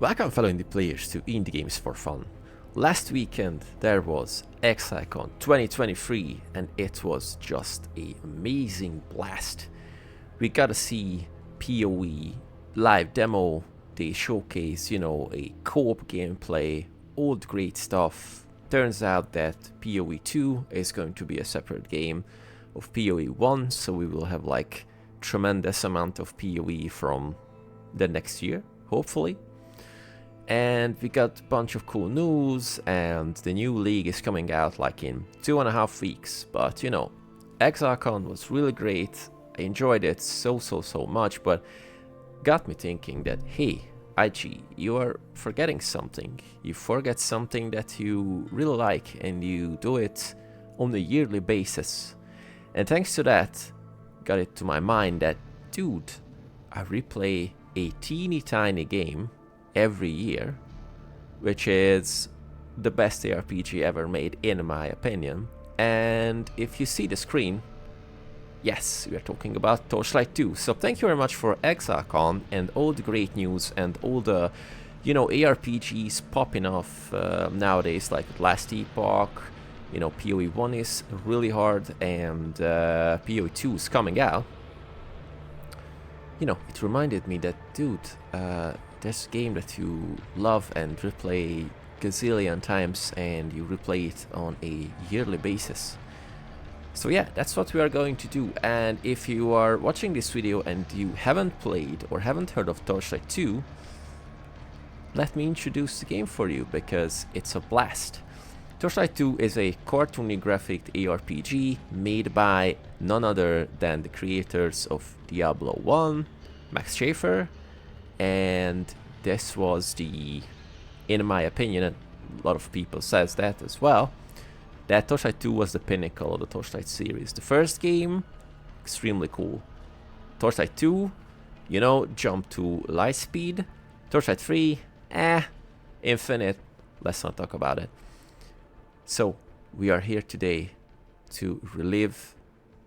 Welcome fellow indie players to Indie Games for Fun. Last weekend there was Exilecon 2023 and it was just an amazing blast. We got to see PoE, live demo, they showcase, a co-op gameplay, all the great stuff. Turns out that PoE 2 is going to be a separate game of PoE 1, so we will have like tremendous amount of PoE from the next year, hopefully. And we got a bunch of cool news, and the new league is coming out like in 2.5 weeks. But Exilecon was really great. I enjoyed it so much, but got me thinking that, hey, IG, you are forgetting something. You forget something that you really like, and you do it on a yearly basis. And thanks to that, got it to my mind that, dude, I replay a teeny tiny game every year, which is the best ARPG ever made in my opinion. And if you see the screen, yes, we are talking about Torchlight II. So thank you very much for Exilecon and all the great news and all the ARPGs popping off nowadays, like Last Epoch. PoE 1 is really hard, and PoE 2 is coming out. It reminded me that, dude, there's a game that you love and replay gazillion times, and you replay it on a yearly basis. So yeah, that's what we are going to do. And if you are watching this video and you haven't played or haven't heard of Torchlight 2, let me introduce the game for you, because it's a blast. Torchlight 2 is a cartoony graphic ARPG made by none other than the creators of Diablo 1, Max Schaefer, and this was in my opinion, and a lot of people says that as well, that Torchlight 2 was the pinnacle of the Torchlight series. The first game, extremely cool. Torchlight 2, jump to light speed. Torchlight 3, infinite. Let's not talk about it. So, we are here today to relive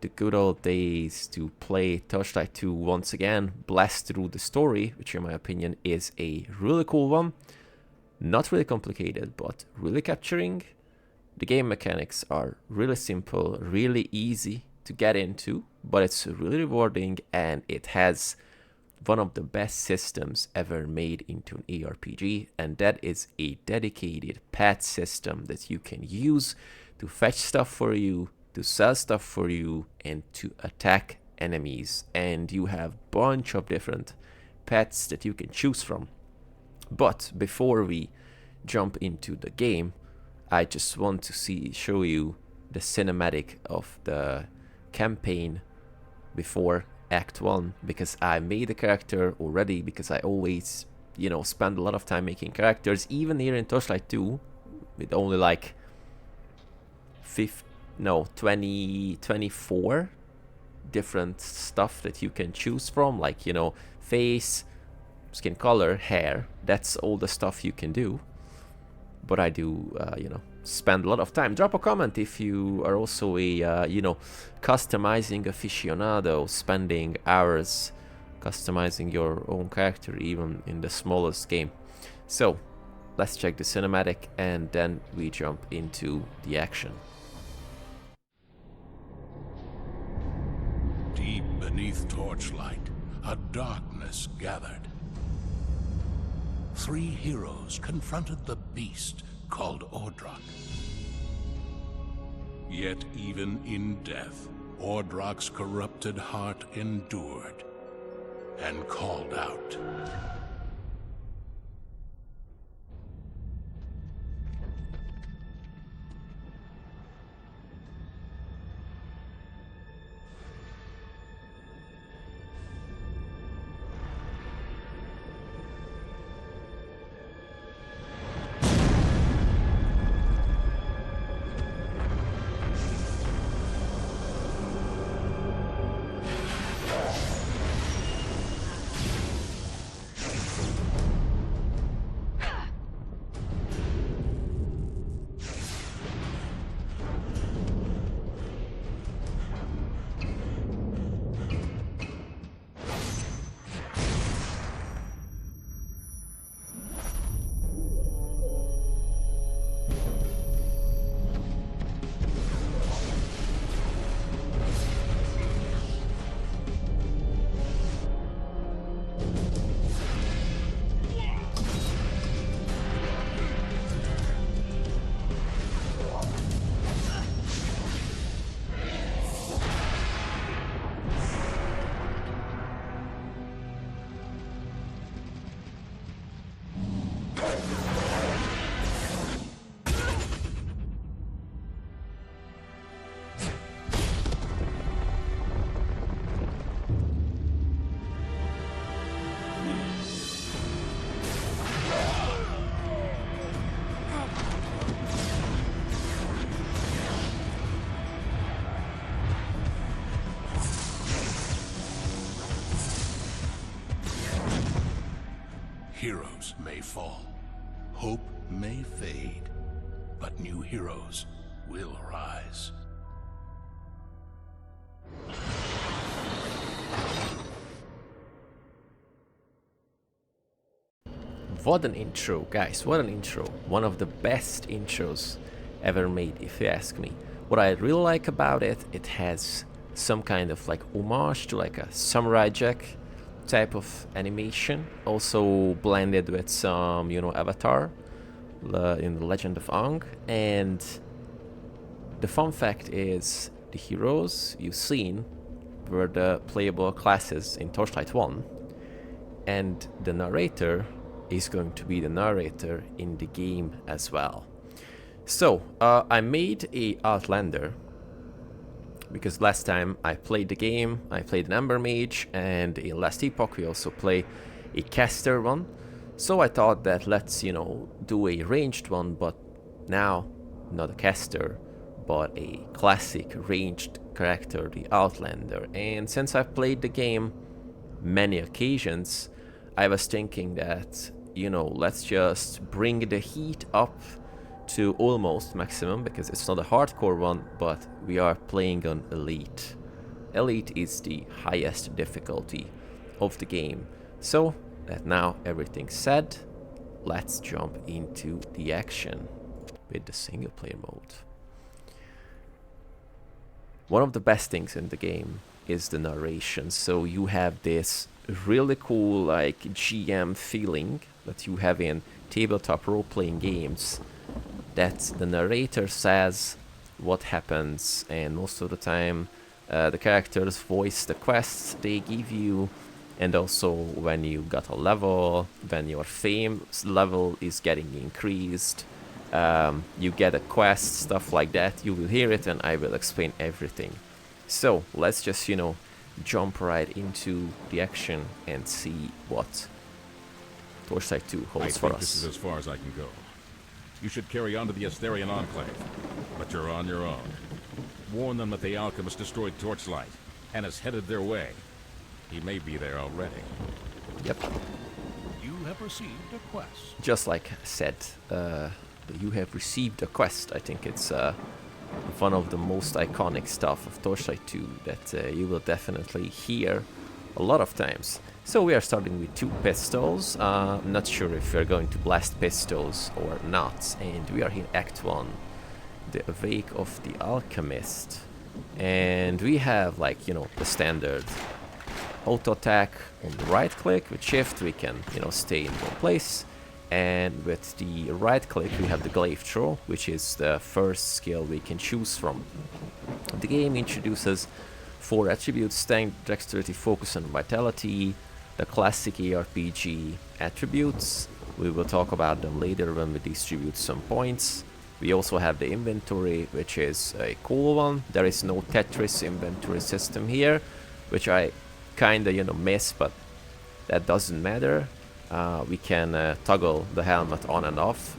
the good old days, to play Torchlight 2 once again, blast through the story, which in my opinion is a really cool one. Not really complicated, but really capturing. The game mechanics are really simple, really easy to get into, but it's really rewarding, and it has one of the best systems ever made into an ARPG, and that is a dedicated path system that you can use to fetch stuff for you, to sell stuff for you, and to attack enemies. And you have a bunch of different paths that you can choose from. But before we jump into the game, I just want to show you the cinematic of the campaign before Act 1, because I made a character already, because I always, spend a lot of time making characters, even here in Torchlight 2, with only like 24 different stuff that you can choose from, like, face, skin color, hair. That's all the stuff you can do. But I do, spend a lot of time. Drop a comment if you are also a, customizing aficionado, spending hours customizing your own character, even in the smallest game. So, let's check the cinematic, and then we jump into the action. Deep beneath Torchlight, a darkness gathered. 3 heroes confronted the beast called Ordrak. Yet even in death, Ordrak's corrupted heart endured and called out. may fall, hope may fade, but new heroes will rise. What an intro, guys, what an intro. One of the best intros ever made, if you ask me. What I really like about it, it has some kind of like homage to like a Samurai Jack type of animation, also blended with some, you know, Avatar in the Legend of Aang. And the fun fact is, the heroes you've seen were the playable classes in Torchlight 1, and the narrator is going to be the narrator in the game as well. So, I made a Outlander, because last time I played the game, I played an Ember Mage, and in Last Epoch we also play a caster one. So I thought that let's, you know, do a ranged one, but now not a caster, but a classic ranged character, the Outlander. And since I've played the game many occasions, I was thinking that, you know, let's just bring the heat up to almost maximum, because it's not a hardcore one, but we are playing on Elite. Elite is the highest difficulty of the game. So that now everything's said, let's jump into the action with the single player mode. One of the best things in the game is the narration. So you have this really cool like GM feeling that you have in tabletop role-playing games, that the narrator says what happens, and most of the time the characters voice the quests they give you, and also when you got a level, when your fame level is getting increased, you get a quest, stuff like that. You will hear it and I will explain everything. So let's just, you know, jump right into the action and see what Torchlight 2 holds for us. This is as far as I can go. You should carry on to the Estherian Enclave, but you're on your own. Warn them that the alchemist destroyed Torchlight and is headed their way. He may be there already. Yep. You have received a quest. Just like I said, you have received a quest. I think it's one of the most iconic stuff of Torchlight 2 that you will definitely hear a lot of times. So we are starting with 2 pistols. I'm not sure if we're going to blast pistols or not. And we are in Act 1, the Awake of the Alchemist. And we have, like, you know, the standard auto attack on the right click. With shift we can, you know, stay in one place. And with the right click we have the glaive throw, which is the first skill we can choose from. The game introduces 4 attributes: strength, dexterity, focus, and vitality. The classic ARPG attributes. We will talk about them later when we distribute some points. We also have the inventory, which is a cool one. There is no Tetris inventory system here, which I kinda, you know, miss, but that doesn't matter. We can toggle the helmet on and off.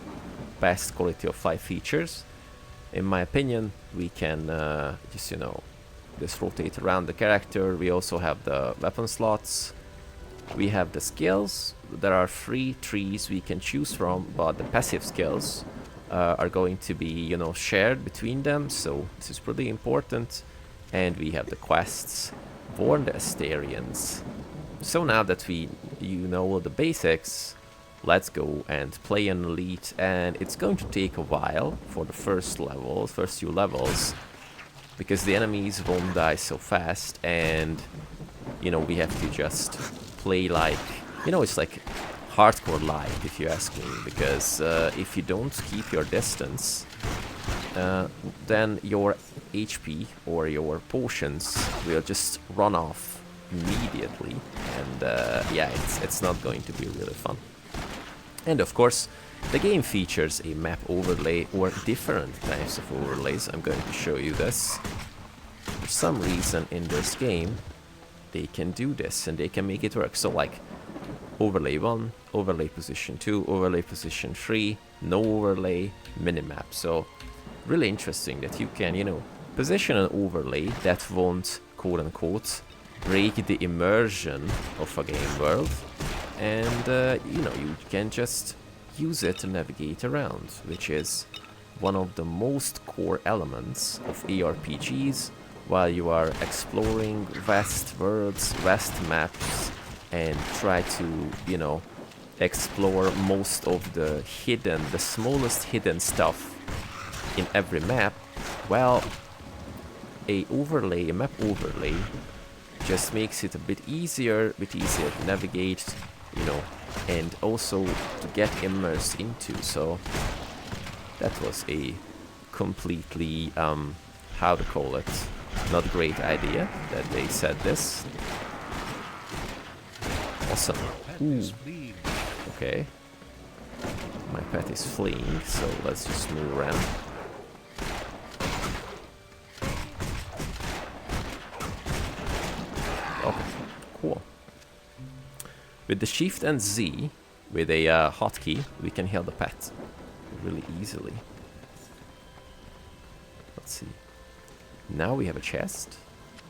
Best quality of life features. In my opinion, we can just, you know, just rotate around the character. We also have the weapon slots. We have the skills. There are 3 trees we can choose from, but the passive skills are going to be, you know, shared between them, so this is pretty important. And we have the quests. Warn the Estherians. So now that you know all the basics, let's go and play an Elite, and it's going to take a while for the first few levels, because the enemies won't die so fast, and, you know, we have to just play like, you know, it's like hardcore light, if you ask me, because if you don't keep your distance, then your HP or your potions will just run off immediately, and yeah, it's not going to be really fun. And of course, the game features a map overlay, or different types of overlays. I'm going to show you this. For some reason in this game, they can do this and they can make it work. So like overlay 1, overlay position 2, overlay position 3, no overlay, minimap. So really interesting that you can, you know, position an overlay that won't, quote unquote, break the immersion of a game world, and you know, you can just use it to navigate around, which is one of the most core elements of ARPGs while you are exploring vast worlds, vast maps, and try to, you know, explore most of the smallest hidden stuff in every map. Well, a map overlay just makes it a bit easier to navigate, you know, and also to get immersed into. So that was a completely, how to call it, not great idea that they said this. Awesome. Ooh. Okay. My pet is fleeing, so let's just move around. Okay, cool. With the Shift and Z, with a hotkey, we can heal the pet really easily. Let's see. Now we have a chest,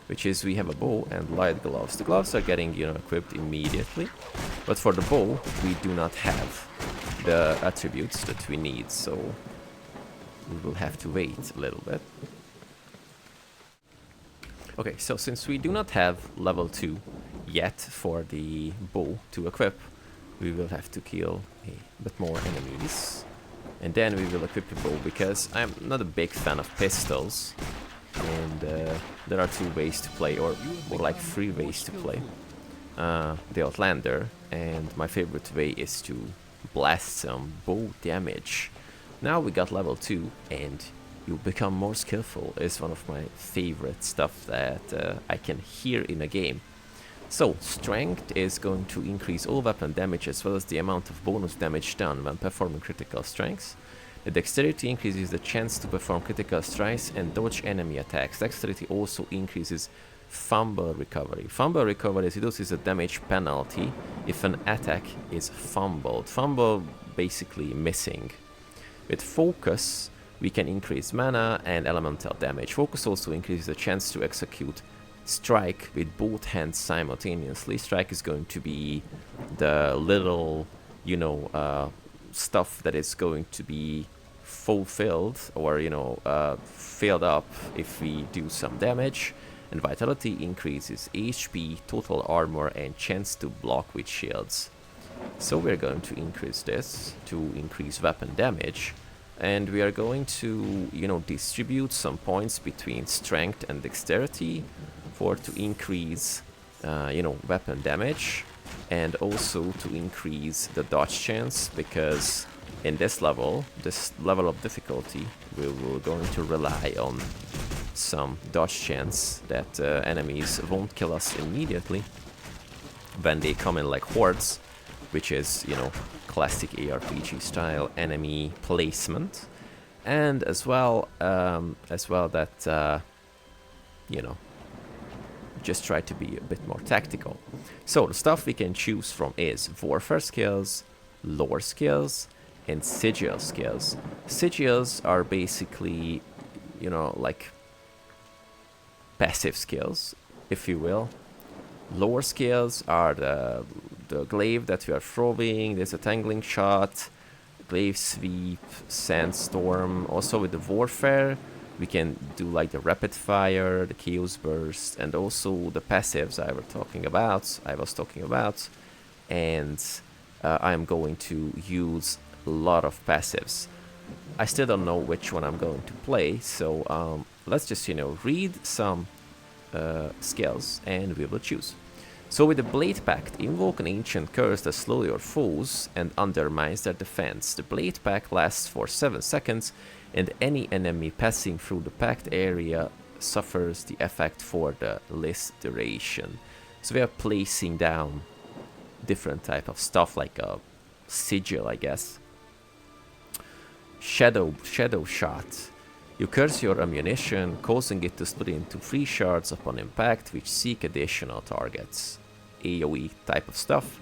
which is we have a bow and light gloves. The gloves are getting, you know, equipped immediately, but for the bow we do not have the attributes that we need, so we will have to wait a little bit. Okay, so since we do not have level 2 yet for the bow to equip, we will have to kill a bit more enemies, and then we will equip the bow, because I'm not a big fan of pistols, and there are 2 ways to play, or more like 3 ways to play the Outlander, and my favorite way is to blast some bow damage. Now we got level 2, and you become more skillful is one of my favorite stuff that I can hear in a game. So, strength is going to increase all weapon damage as well as the amount of bonus damage done when performing critical strikes. The dexterity increases the chance to perform critical strikes and dodge enemy attacks. Dexterity also increases fumble recovery. Fumble recovery reduces the damage penalty if an attack is fumbled. Fumble basically missing. With focus, we can increase mana and elemental damage. Focus also increases the chance to execute strike with both hands simultaneously. Strike is going to be the little, you know, stuff that is going to be fulfilled, or, you know, filled up if we do some damage. And vitality increases HP, total armor, and chance to block with shields. So we're going to increase this to increase weapon damage. And we are going to, you know, distribute some points between strength and dexterity to increase, you know, weapon damage, and also to increase the dodge chance, because in this level of difficulty, we will going to rely on some dodge chance that enemies won't kill us immediately when they come in like hordes, which is, you know, classic ARPG style enemy placement, and as well that you know, just try to be a bit more tactical. So the stuff we can choose from is warfare skills, lore skills, and sigil skills. Sigils are basically, you know, like passive skills, if you will. Lore skills are the glaive that we are throwing. There's a tangling shot, glaive sweep, sandstorm. Also with the warfare, we can do like the rapid fire, the chaos burst, and also the passives I was talking about. And I'm going to use a lot of passives. I still don't know which one I'm going to play, so let's just, you know, read some skills and we will choose. So with the Blade Pact, invoke an ancient curse that slows your foes and undermines their defense. The Blade Pact lasts for 7 seconds, and any enemy passing through the pact area suffers the effect for the list duration. So we are placing down different type of stuff, like a sigil, I guess. Shadow shot. You curse your ammunition, causing it to split into 3 shards upon impact, which seek additional targets. AoE type of stuff.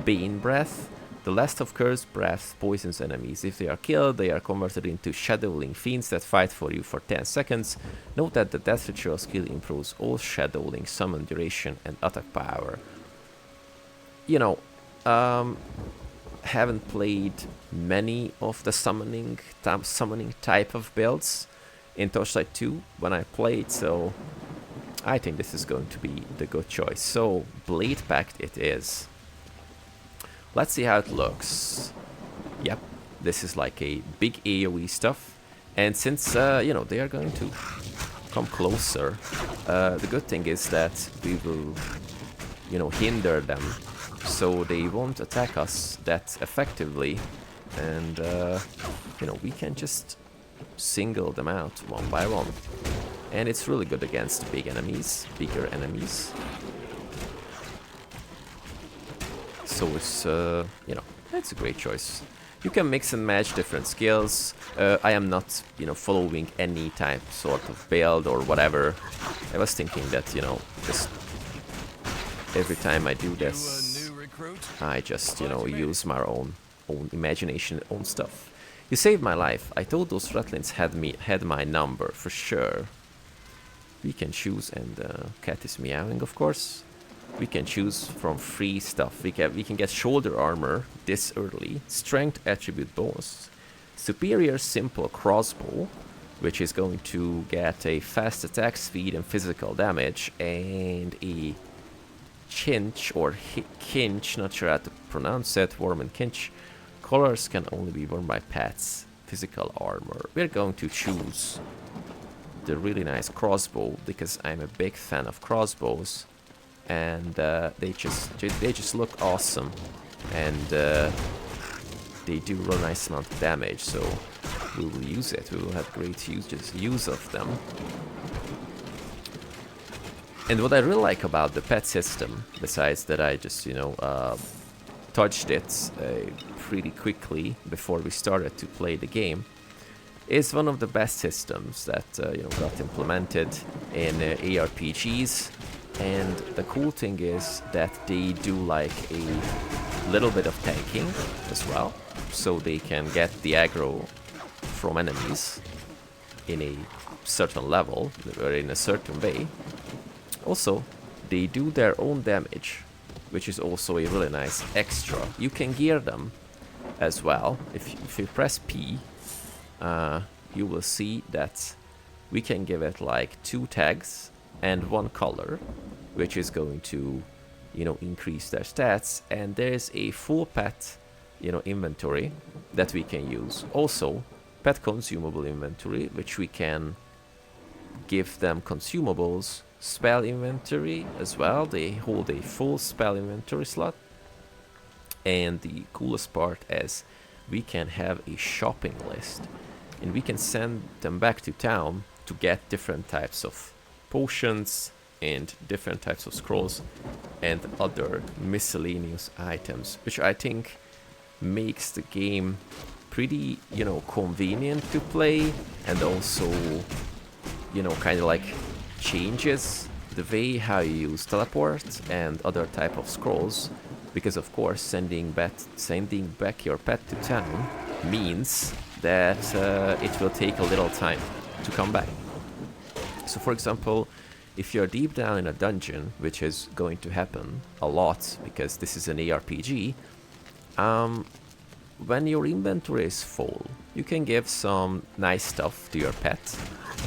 Bane breath. The last of cursed breath poisons enemies. If they are killed, they are converted into shadowling fiends that fight for you for 10 seconds. Note that the death ritual skill improves all shadowling summon duration and attack power. You know, haven't played many of the summoning type of builds in Torchlight 2 when I played, so I think this is going to be the good choice. So, Blade Pact it is. Let's see how it looks. Yep, this is like a big AoE stuff. And since, you know, they are going to come closer, the good thing is that we will, you know, hinder them. So they won't attack us that effectively. And, you know, we can just single them out one by one. And it's really good against bigger enemies. So it's, you know, it's a great choice. You can mix and match different skills. I am not, you know, following any type sort of build or whatever. I was thinking that, you know, just every time I do this, I just, you know, use my own imagination, own stuff. You saved my life. I thought those ratlins had my number for sure. We can choose, and cat is meowing, of course. We can choose from free stuff. We can get shoulder armor this early, strength attribute bonus, superior simple crossbow, which is going to get a fast attack speed and physical damage, and a chinch or kinch, not sure how to pronounce it, worm and kinch. Colors can only be worn by pets. Physical armor. We're going to choose the really nice crossbow because I'm a big fan of crossbows. And they just look awesome, and they do a nice amount of damage. So we will use it. We will have great use of them. And what I really like about the pet system, besides that I just, you know, touched it pretty quickly before we started to play the game, is one of the best systems that you know, got implemented in ARPGs. And the cool thing is that they do like a little bit of tanking as well, so they can get the aggro from enemies in a certain level or in a certain way. Also, they do their own damage, which is also a really nice extra. You can gear them as well. If you press P, you will see that we can give it like 2 tags and 1 color, which is going to, you know, increase their stats. And there's a full pet, you know, inventory that we can use. Also, pet consumable inventory, which we can give them consumables. Spell inventory as well. They hold a full spell inventory slot. And the coolest part is we can have a shopping list, and we can send them back to town to get different types of potions and different types of scrolls and other miscellaneous items, which I think makes the game pretty, you know, convenient to play, and also, you know, kind of like changes the way how you use teleport and other type of scrolls, because of course sending back your pet to town means that it will take a little time to come back. So for example, if you're deep down in a dungeon, which is going to happen a lot because this is an ARPG, when your inventory is full, you can give some nice stuff to your pet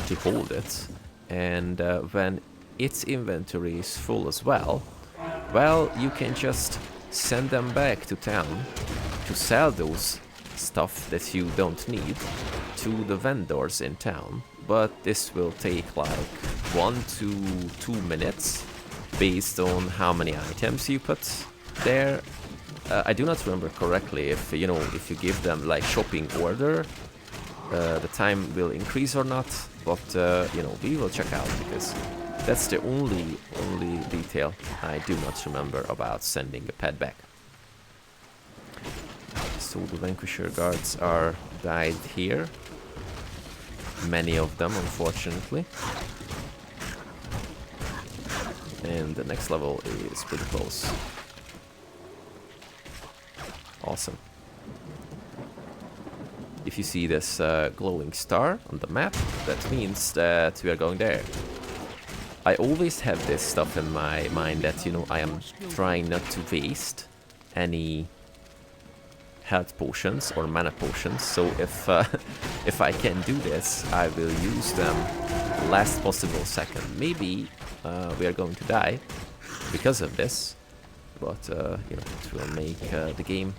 to hold it, and when its inventory is full as well, you can just send them back to town to sell those stuff that you don't need to the vendors in town. But this will take like 1 to 2 minutes based on how many items you put there. I do not remember correctly if, you know, if you give them like shopping order, the time will increase or not, but you know, we will check out, because that's the only detail I do not remember about sending a pet back. So the Vanquisher guards are died here. Many of them, unfortunately. And the next level is pretty close. Awesome. If you see this glowing star on the map, that means that we are going there. I always have this stuff in my mind that, you know, I am trying not to waste any health potions or mana potions. So if if I can do this, I will use them last possible second. Maybe we are going to die because of this, but you know, it will make the game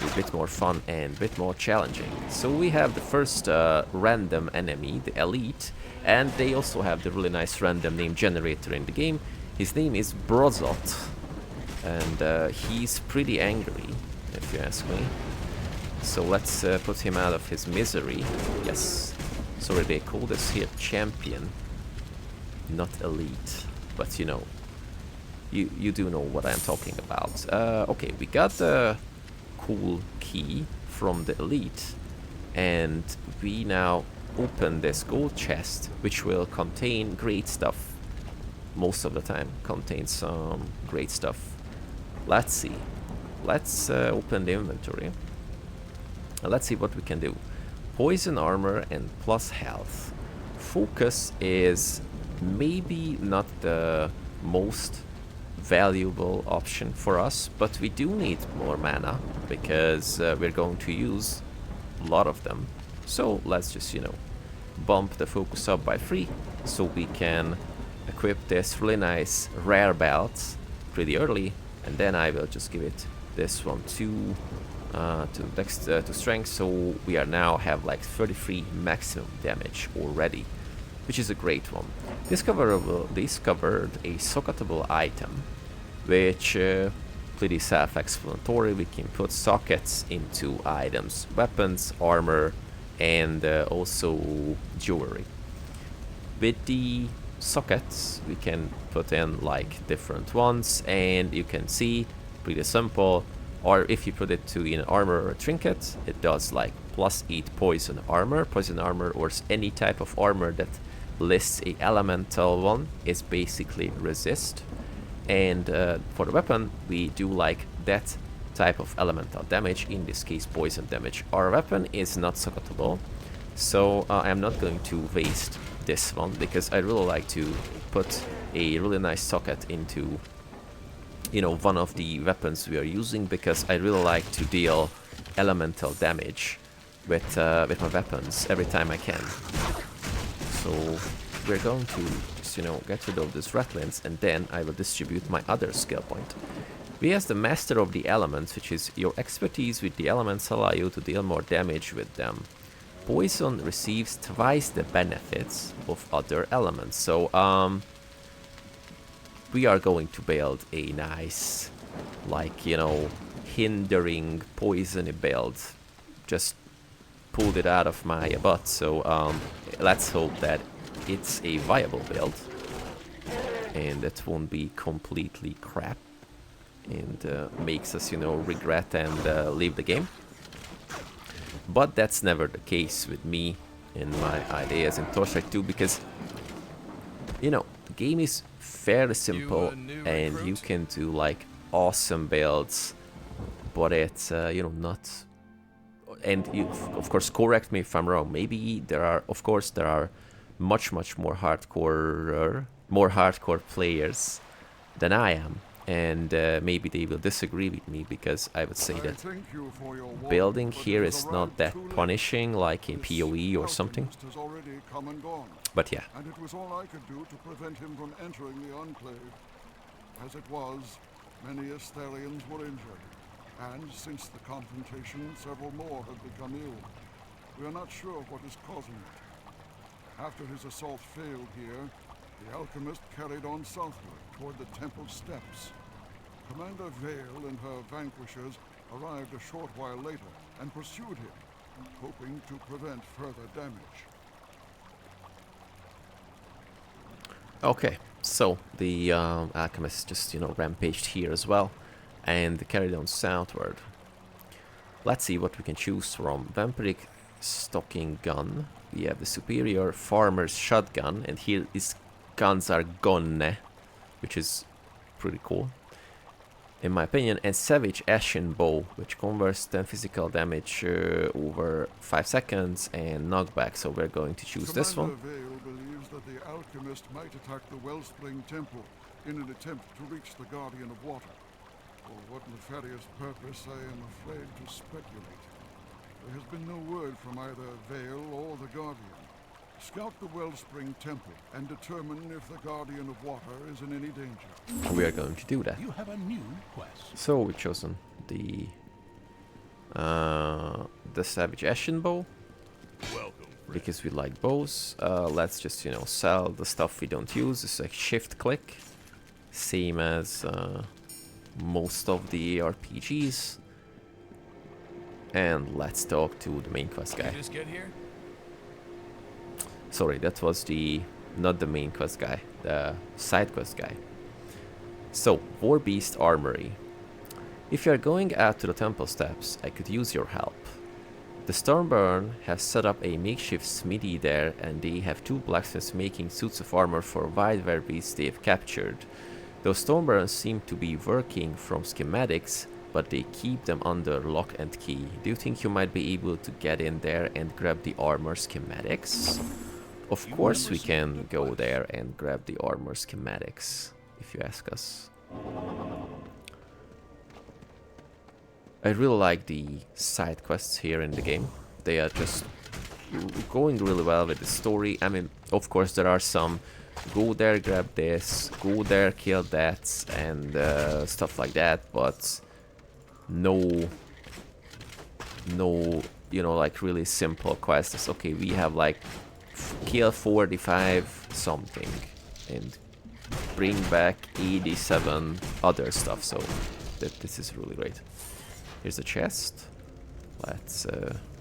a bit more fun and a bit more challenging. So we have the first random enemy, the Elite, and they also have the really nice random name generator in the game. His name is Brozot, and he's pretty angry, if you ask me. So let's put him out of his misery. Yes, sorry, they call this here champion, not elite, but you know, you do know what I'm talking about. Okay, we got the cool key from the elite, and we now open this gold chest, which will contain great stuff. Most of the time contains some great stuff. Let's see. Let's open the inventory. Let's see what we can do. Poison armor and plus health. Focus is maybe not the most valuable option for us, but we do need more mana because we're going to use a lot of them. So let's just, you know, bump the focus up by 3 so we can equip this really nice rare belt pretty early, and then I will just give it this one to strength, so we are now have like 33 maximum damage already, which is a great one. Discovered a socketable item, which pretty self-explanatory. We can put sockets into items, weapons, armor, and also jewelry. With the sockets we can put in like different ones, and you can see pretty simple. Or if you put it to an armor or a trinket, it does like +8 poison armor, or any type of armor that lists a elemental one is basically resist. And for the weapon, we do like that type of elemental damage, in this case poison damage. Our weapon is not socketable, so I'm not going to waste this one because I really like to put a really nice socket into, you know, one of the weapons we are using, because I really like to deal elemental damage with my weapons every time I can. So we're going to just, you know, get rid of these ratlins, and then I will distribute my other skill point. We have the Master of the Elements, which is your expertise with the elements allow you to deal more damage with them. Poison receives twice the benefits of other elements. So we are going to build a nice, like, you know, hindering poison build. Just pulled it out of my butt, so let's hope that it's a viable build and it won't be completely crap and makes us, you know, regret and leave the game. But that's never the case with me in my ideas in Torchlight 2, because, you know, the game is fairly simple and you can do like awesome builds, but it's you know, not. And you, of course, correct me if I'm wrong. Maybe there are much more hardcore players than I am, and maybe they will disagree with me, because I would say that building here is not that punishing like in PoE or something. But yeah. And it was all I could do to prevent him from entering the Enclave. As it was, many Estherians were injured, and since the confrontation, several more have become ill. We are not sure what is causing it. After his assault failed here, the alchemist carried on southward toward the temple steps. Commander Vale and her vanquishers arrived a short while later and pursued him, hoping to prevent further damage. Okay, so the alchemist just, you know, rampaged here as well and carried on southward. Let's see what we can choose from. Vampiric stocking gun. We have the superior farmer's shotgun, and here these guns are gonne, which is pretty cool in my opinion, and savage ashen bow, which converts 10 physical damage over 5 seconds and knockback. So we're going to choose this one. Vale believes that the alchemist might attack the Wellspring Temple in an attempt to reach the Guardian of Water. For what nefarious purpose, I am afraid to speculate. There has been no word from either Vale or the Guardian. Scout the Wellspring Temple and determine if the Guardian of Water is in any danger. We are going to do that. You have a new quest. So we've chosen the Savage Ashen Bow. Welcome, Because we like bows. Let's just, you know, sell the stuff we don't use. It's like shift click. Same as most of the ARPGs. And let's talk to the main quest guy. Just get here? Sorry, that was not the main quest guy, the side quest guy. So, Warbeast Armory. If you are going out to the temple steps, I could use your help. The Stormburn has set up a makeshift smithy there, and they have 2 blacksmiths making suits of armor for wild Warbeasts they have captured. Those Stormburns seem to be working from schematics, but they keep them under lock and key. Do you think you might be able to get in there and grab the armor schematics? Of course we can go there and grab the armor schematics, if you ask us. I really like the side quests here in the game. They are just going really well with the story. I mean, of course there are some go there, grab this, go there, kill that, and stuff like that, but no, you know, like really simple quests. Okay, we have like kill 45 something and bring back 87 other stuff, so this is really great. Here's a chest. Let's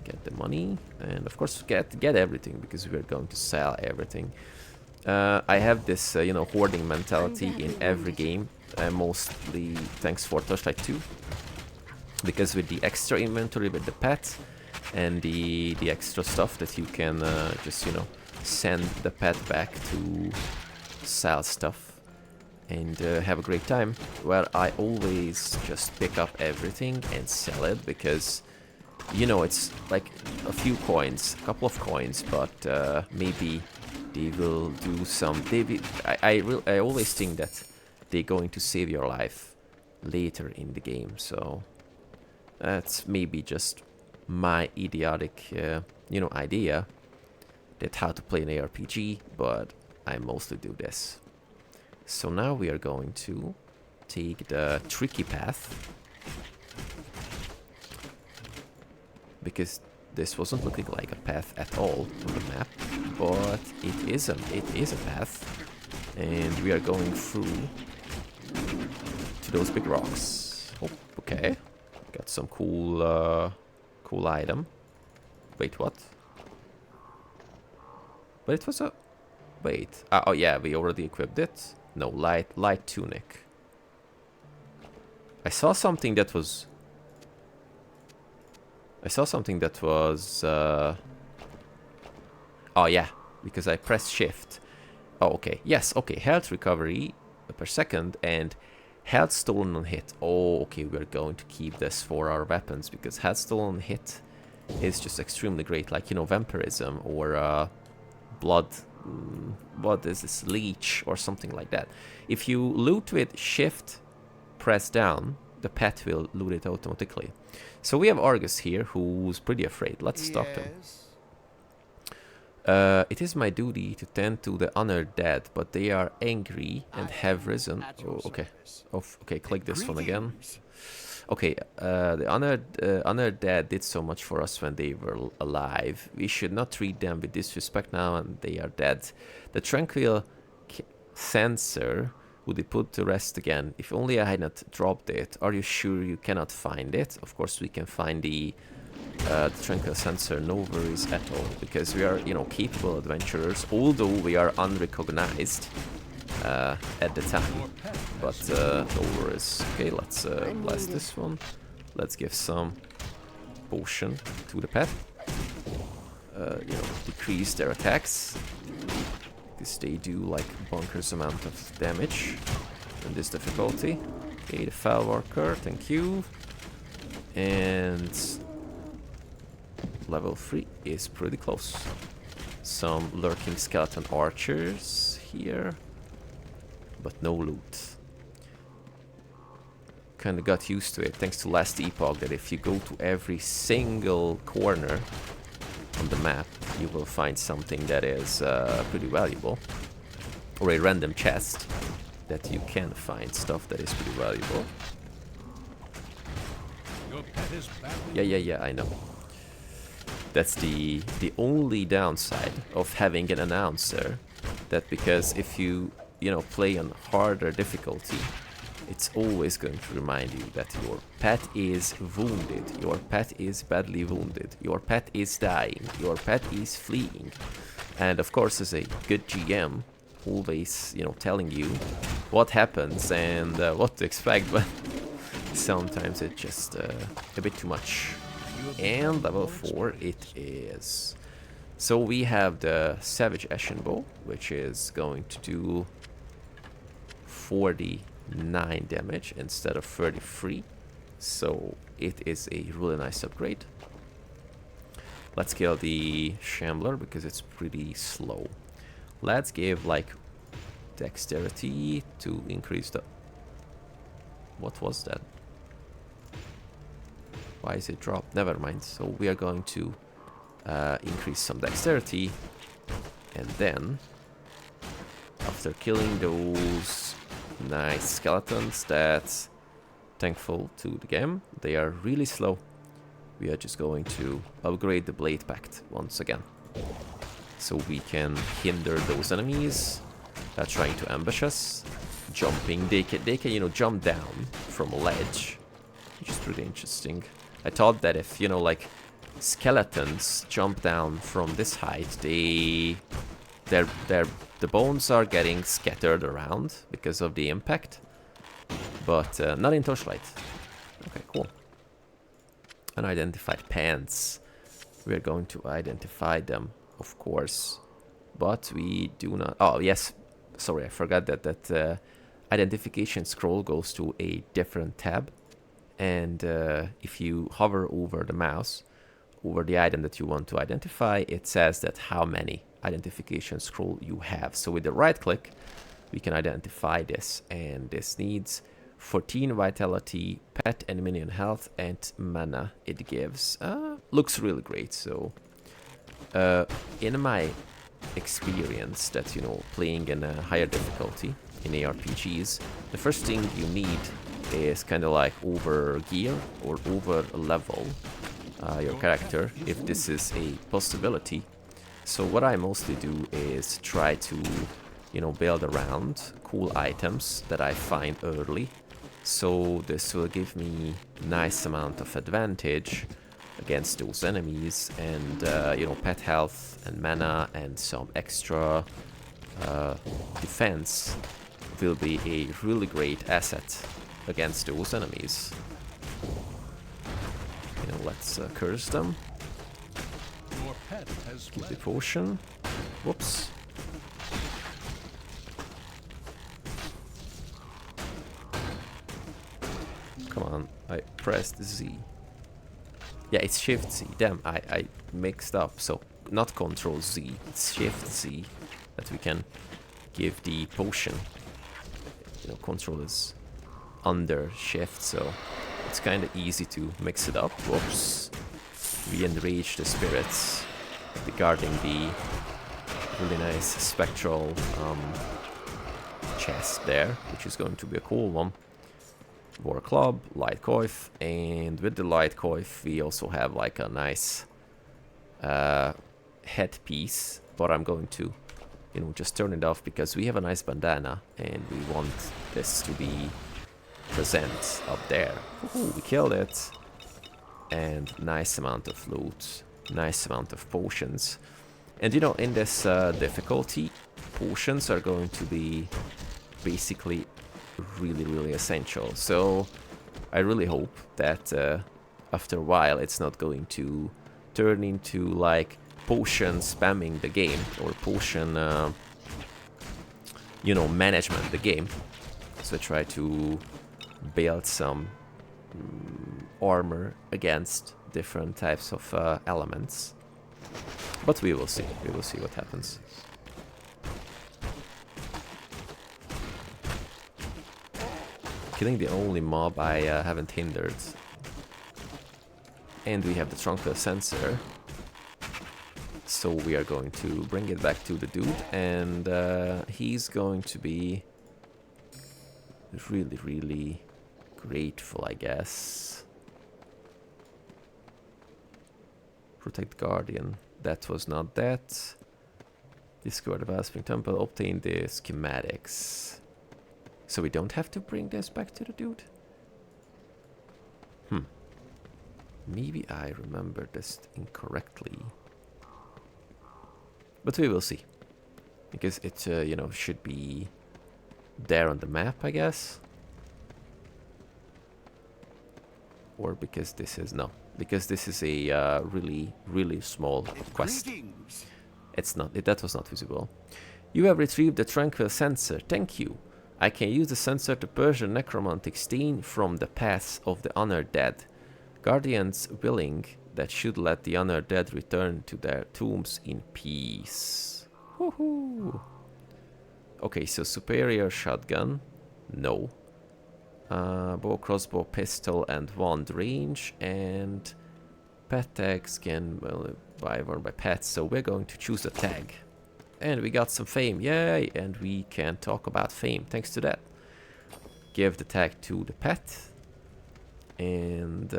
get the money and of course get everything, because we're going to sell everything. I have this you know, hoarding mentality in every game, mostly thanks for Torchlight 2, because with the extra inventory with the pet and the extra stuff that you can just, you know, send the pet back to sell stuff and have a great time, well, I always just pick up everything and sell it, because, you know, it's like a few coins, a couple of coins, but maybe they will do some... I always think that they're going to save your life later in the game, so that's maybe just my idiotic, you know, idea that how to play an ARPG, but I mostly do this. So now we are going to take the tricky path, because this wasn't looking like a path at all on the map, but it is a path, and we are going through to those big rocks. Oh, okay, got some cool cool item. Wait, what? But it was a... Wait. Oh yeah, we already equipped it. No, light tunic. I saw something that was... Oh yeah, because I pressed shift. Oh, okay. Yes, okay. Health recovery per second and health stolen on hit. Oh, okay. We're going to keep this for our weapons, because health stolen on hit is just extremely great. Like, you know, vampirism or blood... what is this? Leech or something like that. If you loot with shift, press down, the pet will loot it automatically. So we have Argus here, who's pretty afraid. Let's stop him. It is my duty to tend to the honored dead, but they are angry and have risen. Oh, okay. Oh, okay, click this one again. Okay, the honored dead did so much for us when they were alive. We should not treat them with disrespect now, and they are dead. The tranquil censer would be put to rest again. If only I had not dropped it. Are you sure you cannot find it? Of course we can find the tranquil censer, no worries at all, because we are, you know, capable adventurers, although we are unrecognized at the time, but no worries. Okay, let's blast this one. Let's give some potion to the pet. You know, decrease their attacks, because they do like bonkers amount of damage in this difficulty. Okay, the fell worker, thank you. And level 3 is pretty close. Some lurking skeleton archers here, but no loot. kind of got used to it thanks to Last Epoch, that if you go to every single corner on the map, you will find something that is pretty valuable, or a random chest that you can find stuff that is pretty valuable. Yeah, I know. That's the only downside of having an announcer, that because if you play on harder difficulty, it's always going to remind you that your pet is wounded, your pet is badly wounded, your pet is dying, your pet is fleeing. And of course, as a good GM, always, telling you what happens and what to expect, but sometimes it's just a bit too much. And level 4 it is. So we have the Savage Ashen Bow, which is going to do 49 damage instead of 33. So it is a really nice upgrade. Let's kill the Shambler because it's pretty slow. Let's give like dexterity to increase the... What was that? Why is it dropped? Never mind. So we are going to increase some dexterity, and then after killing those nice skeletons that, thankful to the game, they are really slow, we are just going to upgrade the Blade Pact once again, so we can hinder those enemies that are trying to ambush us. Jumping, they can jump down from a ledge, which is pretty interesting. I thought that if, like, skeletons jump down from this height, the bones are getting scattered around because of the impact, but not in Torchlight. Okay, cool. Unidentified pants. We are going to identify them, of course, but we do not... Oh, yes. Sorry, I forgot that identification scroll goes to a different tab. And if you hover over the mouse, over the item that you want to identify, it says that how many identification scroll you have. So with the right click, we can identify this, and this needs 14 vitality, pet and minion health, and mana it gives. Looks really great. So in my experience that, playing in a higher difficulty in ARPGs, the first thing you need is kind of like over gear or over level your character, if this is a possibility. So what I mostly do is try to, build around cool items that I find early. So this will give me nice amount of advantage against those enemies, and pet health and mana and some extra defense will be a really great asset against those enemies. Let's curse them. Keep the potion. Whoops. Come on, I pressed Z. Yeah, it's Shift Z. Damn, I mixed up. So not Control Z, it's Shift Z that we can give the potion. Control is under Shift, so it's kind of easy to mix it up. Whoops. We enrage the spirits regarding the really nice spectral chest there, which is going to be a cool one. War Club, Light Coif, and with the Light Coif we also have like a nice headpiece, but I'm going to just turn it off because we have a nice bandana and we want this to be present up there. Ooh, we killed it. And nice amount of loot, nice amount of potions. And in this difficulty, potions are going to be basically really essential. So I really hope that after a while it's not going to turn into like potion spamming the game, or potion management the game. So I try to build some armor against different types of elements, but we will see what happens. killing the only mob I haven't hindered. And we have the Tranquil Sensor. So we are going to bring it back to the dude, and he's going to be really, really grateful, I guess. Protect Guardian. That was not that. Discover the Wellspring Temple. Obtain the schematics. So we don't have to bring this back to the dude? Maybe I remember this incorrectly. But we will see. Because it, you know, should be there on the map, I guess. Or because this is... no. Because this is a really, really small quest. It's not... that was not visible. You have retrieved the Tranquil Sensor. Thank you. I can use the sensor to purge the necromantic stain from the paths of the honored dead. Guardians willing that should let the honored dead return to their tombs in peace. Woohoo! Okay, so superior shotgun. No. Bow, crossbow, pistol, and wand range. And pet tags can be worn by pets. So we're going to choose a tag. And we got some fame. Yay! And we can talk about fame thanks to that. Give the tag to the pet. And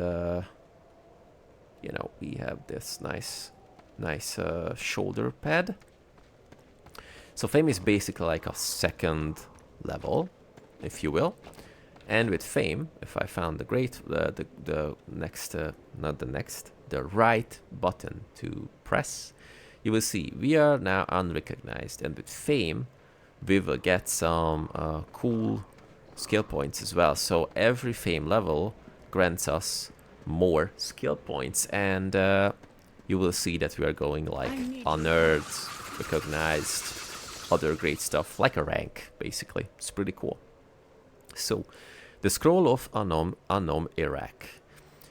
you know, we have this nice shoulder pad. So fame is basically like a second level, if you will. And with fame, if I found the next, not the next, the right button to press, you will see we are now unrecognized. And with fame, we will get some cool skill points as well. So every fame level grants us more skill points, and you will see that we are going like honored, recognized, other great stuff, like a rank, basically. It's pretty cool. So, the Scroll of Anom-Irek.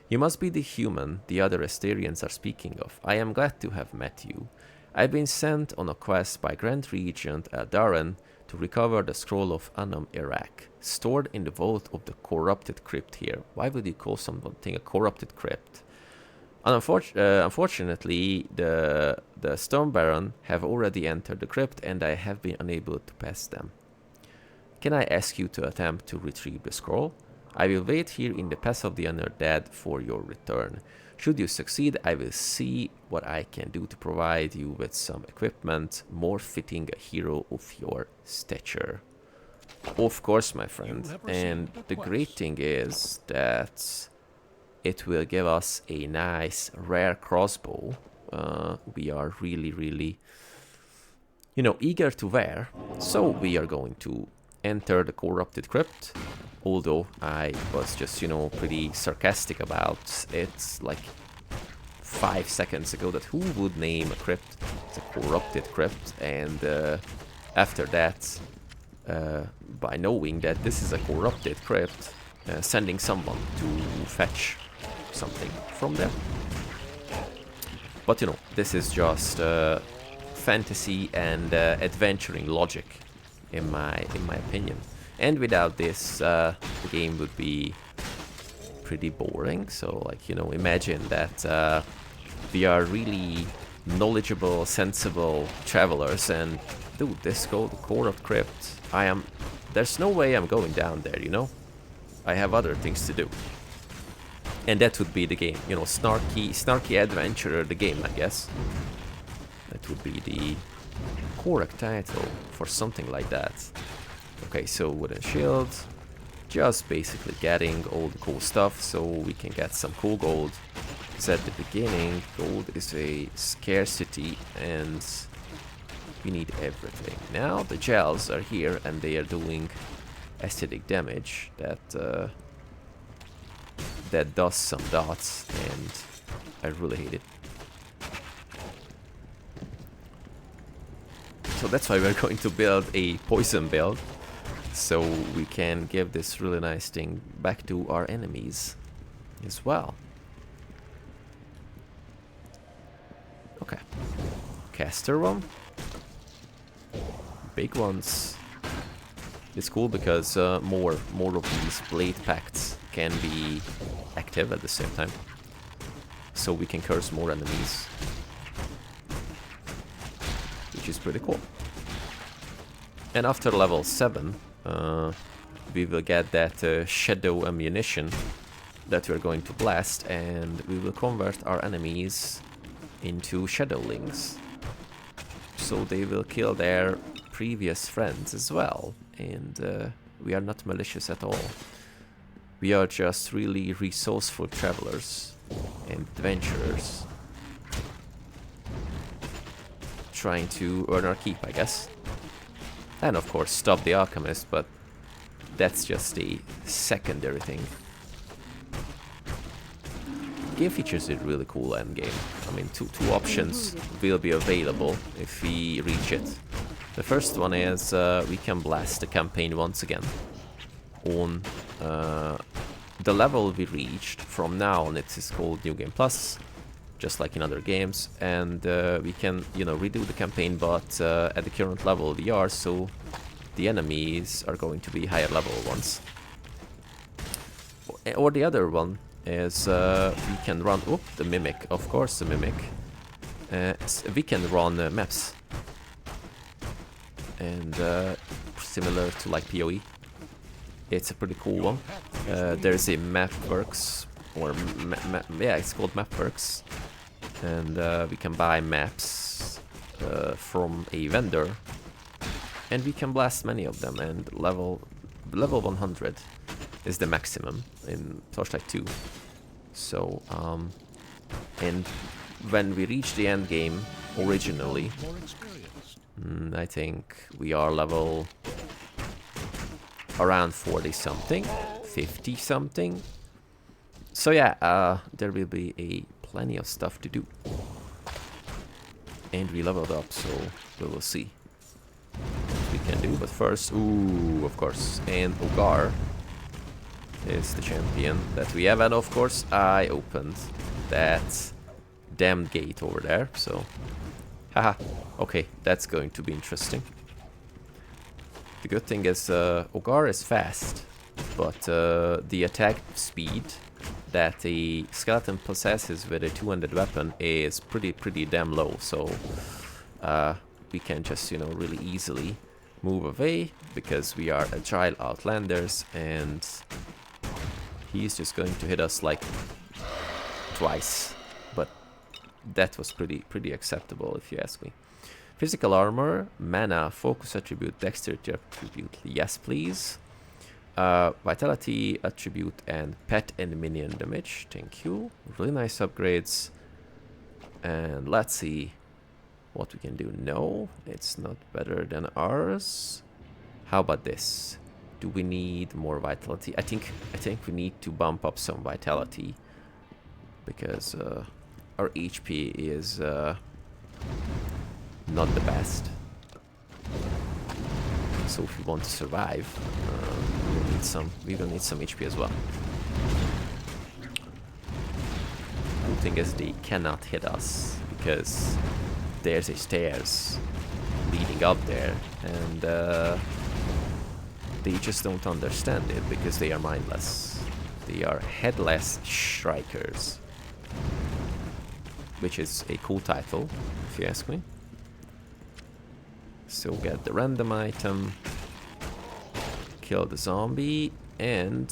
You must be the human the other Estherians are speaking of. I am glad to have met you. I've been sent on a quest by Grand Regent Eldaran to recover the Scroll of Anom-Irek, stored in the vault of the corrupted crypt here. Why would you call something a corrupted crypt? Unfortunately, the Storm Baron have already entered the crypt, and I have been unable to pass them. Can I ask you to attempt to retrieve the scroll? I will wait here in the Pass of the Honored Dead for your return. Should you succeed, I will see what I can do to provide you with some equipment more fitting a hero of your stature. Of course, my friend. And the great thing is that it will give us a nice rare crossbow. We are really, really, you know, eager to wear. So we are going to enter the corrupted crypt. Although I was just, you know, pretty sarcastic about it like 5 seconds ago, that who would name a crypt as a corrupted crypt, and after that, by knowing that this is a corrupted crypt, sending someone to fetch something from there. But you know, this is just fantasy and adventuring logic, in my opinion. And without this, the game would be pretty boring. So, like, you know, imagine that we are really knowledgeable, sensible travelers, and dude, this corrupt crypt, there's no way I'm going down there, you know? I have other things to do. And that would be the game, you know, snarky adventurer, the game, I guess. That would be the correct title for something like that. Okay, so wooden shield, just basically getting all the cool stuff so we can get some cool gold. Because at the beginning, gold is a scarcity and we need everything. Now the gels are here and they are doing aesthetic damage that does some dots, and I really hate it. So that's why we're going to build a poison build, so we can give this really nice thing back to our enemies as well. Okay. Caster one. Big ones. It's cool because more of these blade pacts can be active at the same time, so we can curse more enemies, which is pretty cool. And after level 7, we will get that shadow ammunition that we're going to blast, and we will convert our enemies into shadowlings, so they will kill their previous friends as well. And we are not malicious at all. We are just really resourceful travelers and adventurers, trying to earn our keep, I guess. And of course stop the alchemist, but that's just a secondary thing. Game features a really cool endgame. I mean, two options will be available if we reach it. The first one is we can blast the campaign once again on the level we reached. From now on, it is called New Game Plus, just like in other games, and we can, you know, redo the campaign, but at the current level we are, so the enemies are going to be higher level ones. Or the other one is we can run, the Mimic, of course the Mimic. We can run maps, and similar to like PoE, it's a pretty cool one. There's a Mapworks, or yeah, it's called Mapworks, and we can buy maps from a vendor, and we can blast many of them, and level 100 is the maximum in Torchlight 2. So, and when we reach the end game originally, I think we are level around 40 something, 50 something. So yeah, there will be plenty of stuff to do, and we leveled up, so we will see what we can do. But first, of course, and Ogar is the champion that we have, and of course I opened that damned gate over there, so haha, okay, that's going to be interesting. The good thing is Ogar is fast, but the attack speed that a skeleton possesses with a two-handed weapon is pretty damn low, so we can just, you know, really easily move away because we are agile Outlanders, and he's just going to hit us like twice, but that was pretty acceptable if you ask me. Physical armor, mana, focus attribute, dexterity attribute, yes please. Vitality attribute and pet and minion damage, thank you. Really nice upgrades. And let's see what we can do. No, it's not better than ours. How about this? Do we need more vitality? I think we need to bump up some vitality, because our HP is not the best. So if we want to survive, we will need some HP as well. The thing is, they cannot hit us because there's a stairs leading up there, and they just don't understand it because they are mindless. They are headless strikers, which is a cool title if you ask me. So get the random item, kill the zombie, and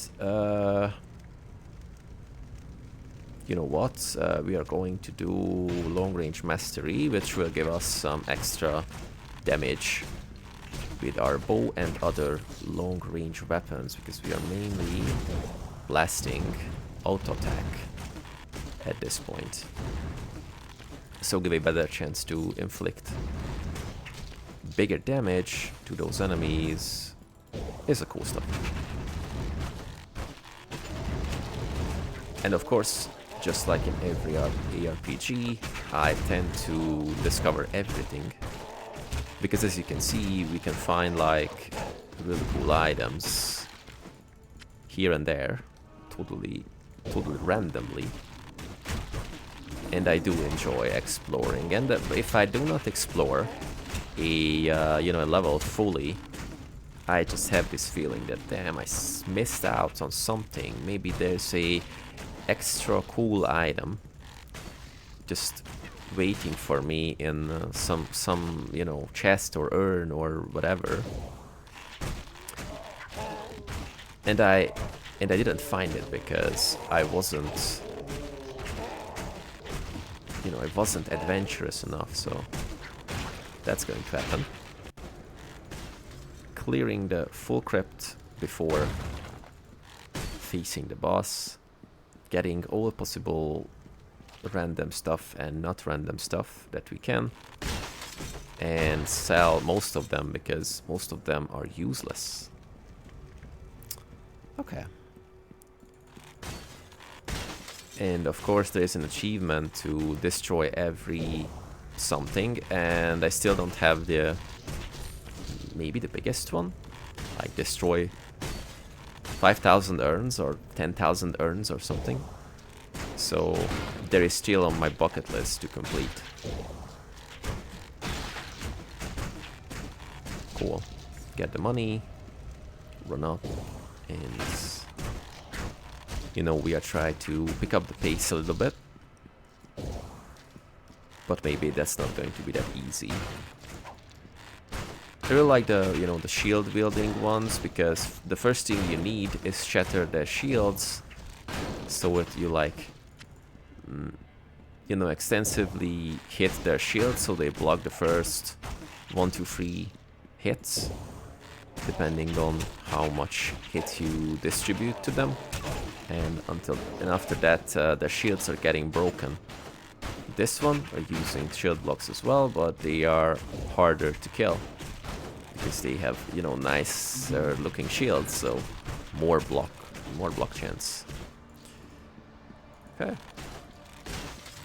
you know what? We are going to do long range mastery, which will give us some extra damage with our bow and other long range weapons, because we are mainly blasting auto attack at this point. So give a better chance to inflict bigger damage to those enemies is a cool stuff. And of course, just like in every ARPG, I tend to discover everything, because as you can see, we can find like really cool items here and there, totally randomly. And I do enjoy exploring, and if I do not explore a level fully, I just have this feeling that, damn, I missed out on something. Maybe there's a extra cool item just waiting for me in some you know, chest or urn or whatever. And I didn't find it because I wasn't, you know, I wasn't adventurous enough, so that's going to happen. Clearing the full crypt before facing the boss, getting all possible random stuff and not random stuff that we can, and sell most of them because most of them are useless. Okay. And of course there is an achievement to destroy every something, and I still don't have the, maybe the biggest one, like destroy 5,000 urns or 10,000 urns or something. So there is still on my bucket list to complete. Cool. Get the money, run up, and you know, we are trying to pick up the pace a little bit. But maybe that's not going to be that easy. I really like the, you know, the shield wielding ones, because the first thing you need is shatter their shields, so that you like, you know, extensively hit their shields, so they block the first 1, 2, 3 hits, depending on how much hit you distribute to them, and after that their shields are getting broken. This one are using shield blocks as well, but they are harder to kill because they have, you know, nicer looking shields, so more block chance. Okay.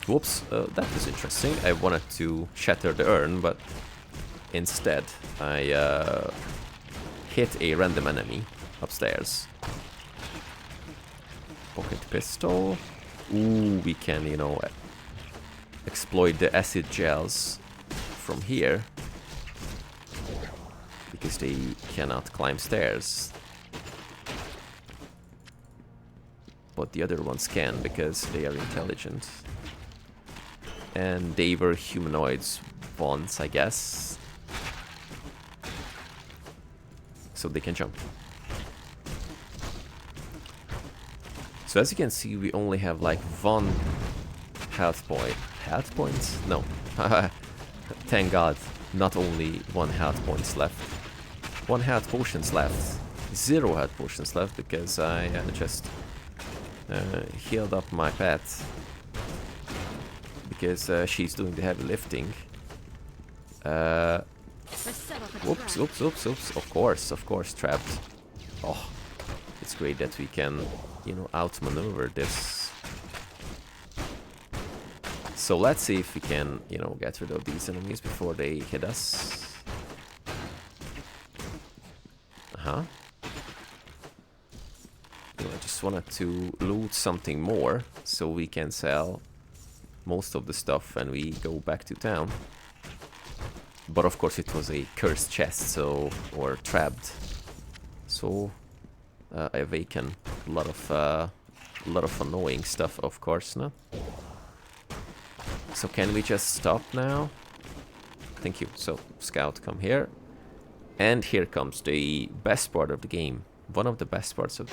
Whoops, that was interesting. I wanted to shatter the urn, but instead I hit a random enemy upstairs. Pocket pistol. Ooh, we can, you know, exploit the acid gels from here, because they cannot climb stairs. But the other ones can, because they are intelligent. And they were humanoids once, I guess. So they can jump. So as you can see, we only have like 1 health point. Health points? No. Thank God, not only 1 health points left. 1 health potions left. 0 health potions left, because I just healed up my pet. Because she's doing the heavy lifting. Oops. Of course, trapped. Oh, it's great that we can, you know, outmaneuver this. So let's see if we can, you know, get rid of these enemies before they hit us. I just wanted to loot something more so we can sell most of the stuff when we go back to town. But of course it was a cursed chest, so, or trapped. So I awaken a lot of annoying stuff, of course, no? So can we just stop now? Thank you. So Scout, come here. And here comes the best part of the game. One of the best parts of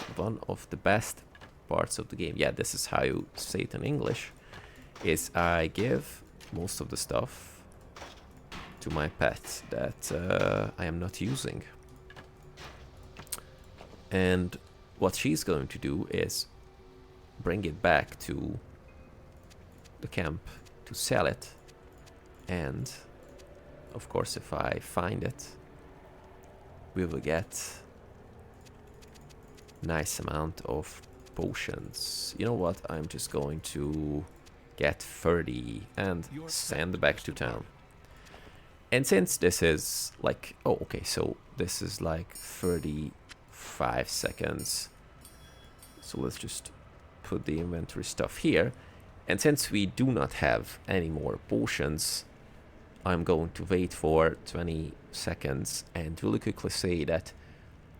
the game. Yeah, this is how you say it in English. Is I give most of the stuff to my pet that I am not using. And what she's going to do is bring it back to the camp to sell it. And of course, if I find it, we will get nice amount of potions. You know what? I'm just going to get 30 and send back to town. And since this is like, oh, okay, so this is like 35 seconds. So let's just put the inventory stuff here. And since we do not have any more potions, I'm going to wait for 20 seconds and really quickly say that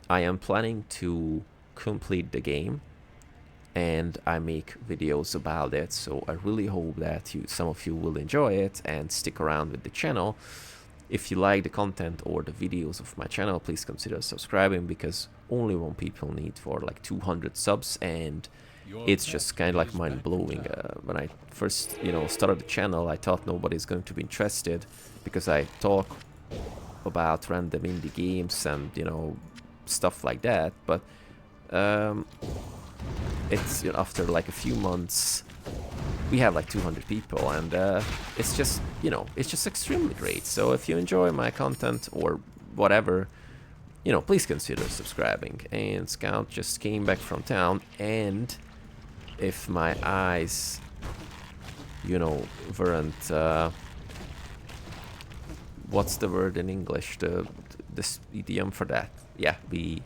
I am planning to complete the game, and I make videos about it, so I really hope that some of you will enjoy it and stick around with the channel. If you like the content or the videos of my channel, please consider subscribing, because only one people need for like 200 subs, and it's just kind of like mind-blowing. When I first, started the channel, I thought nobody's going to be interested, because I talk about random indie games and, stuff like that, but it's after like a few months we have like 200 people, and it's just extremely great. So if you enjoy my content or whatever, please consider subscribing. And Scout just came back from town, and if my eyes weren't what's the word in English, this idiom for that, yeah, we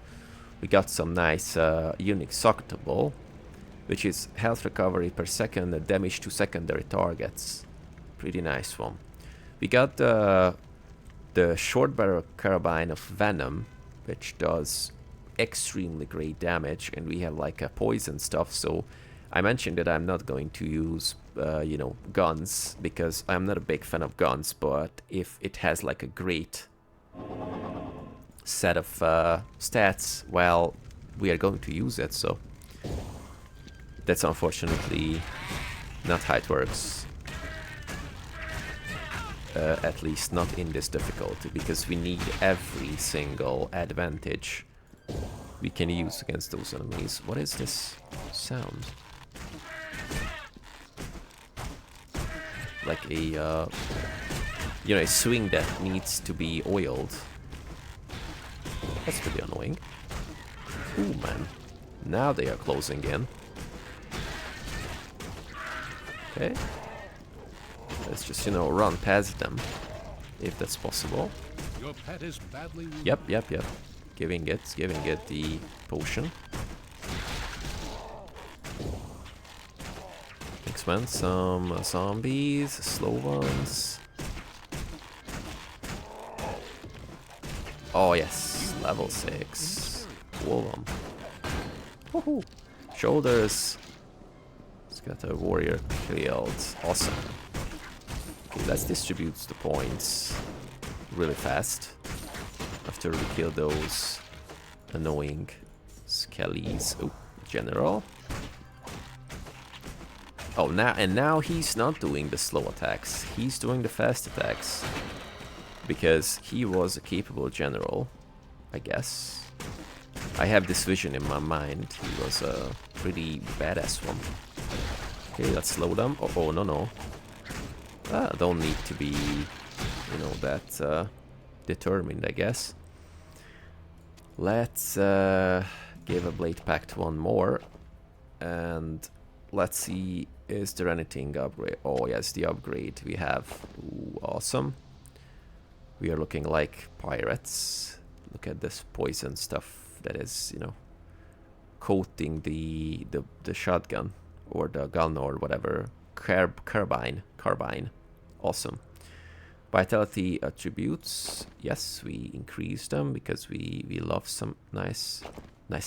got some nice unique socketable, which is health recovery per second and damage to secondary targets. Pretty nice one. We got the short barrel carbine of Venom, which does extremely great damage, and we have like a poison stuff. So I mentioned that I'm not going to use guns, because I'm not a big fan of guns, but if it has like a great set of stats, well, we are going to use it. So that's unfortunately not how it works, at least not in this difficulty, because we need every single advantage we can use against those enemies. What is this sound? Like a a swing that needs to be oiled. That's pretty annoying. Ooh, man. Now they are closing in. Okay. Let's just, run past them, if that's possible. Your pet is badly wounded. Yep. Giving it the potion. Thanks, man. Some zombies, slow ones. Oh yes, level 6. Cool one. Woohoo! Shoulders. It's got a warrior killed. Awesome. Okay, let's distribute the points really fast after we kill those annoying skellies. Oh, general. Oh, now he's not doing the slow attacks. He's doing the fast attacks, because he was a capable general, I guess. I have this vision in my mind. He was a pretty badass one. Okay, let's slow them. Oh, no. Don't need to be, that determined, I guess. Let's give a Blade Pact one more, and let's see, is there anything upgrade? Oh yes, the upgrade we have. Ooh, awesome. We are looking like pirates. Look at this poison stuff that is, coating the shotgun or the gun or whatever. Carbine. Awesome. Vitality attributes. Yes, we increase them because we love some nice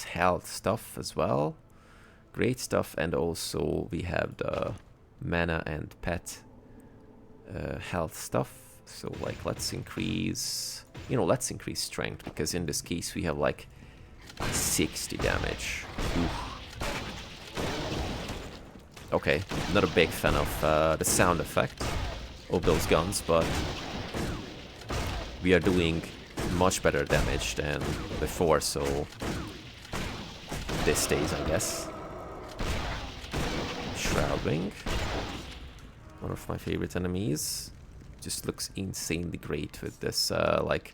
health stuff as well. Great stuff. And also we have the mana and pet health stuff. So like let's increase strength, because in this case we have like 60 damage. Oof. Okay, not a big fan of the sound effect of those guns, but we are doing much better damage than before, so this stays, I guess. Shroudwing, one of my favorite enemies. Just looks insanely great with this like